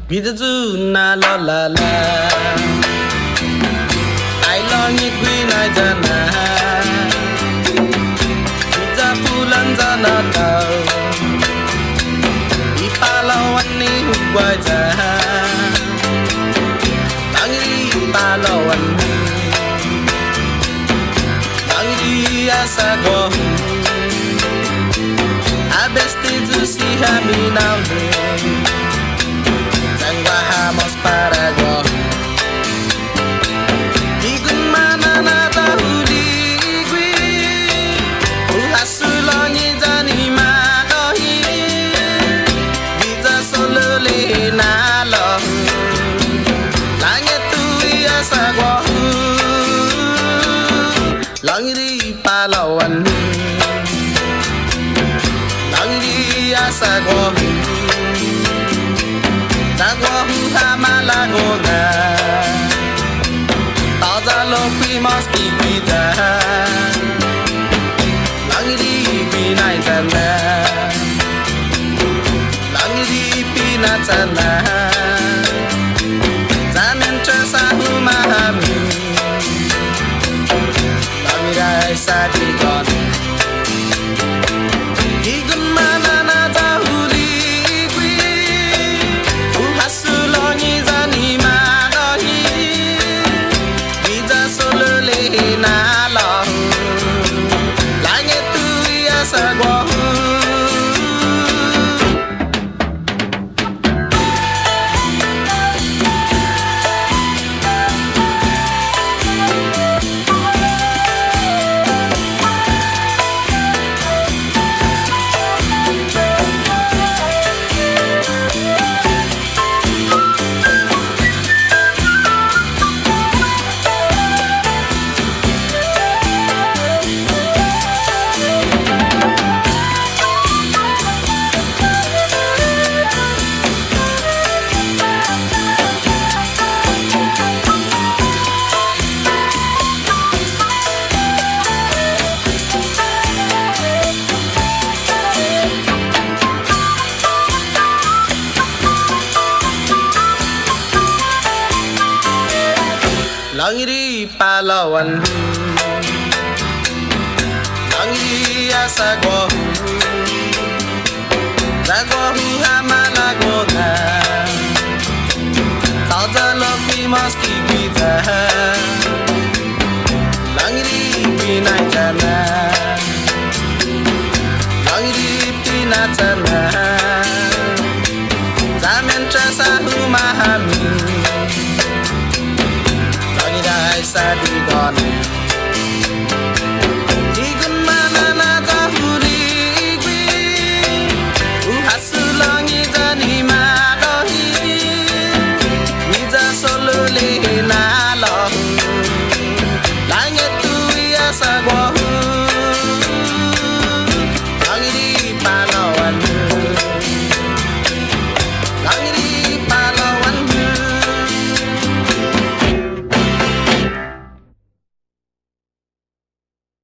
Bidazu na la la la I long it green I jana Biza pulan jana tau Ipalawan ni hugwaja Langri ipalawan Langri asaguahu Abesti jusi hami naune Vamos para go Igun mana na tahuligwi Uhasulongi jani madohi Biza solole nalo Langhet tui asaguahu Langri palawan Langri asaguahu Asaguahu hamalagona Taza lopi moski kita Langri pinai jana Langri pinai jana Zaman tersahu mahami Langri sadigon Igun mana na tahu asaguahu Langri palawan Langri asaguahu Asaguahu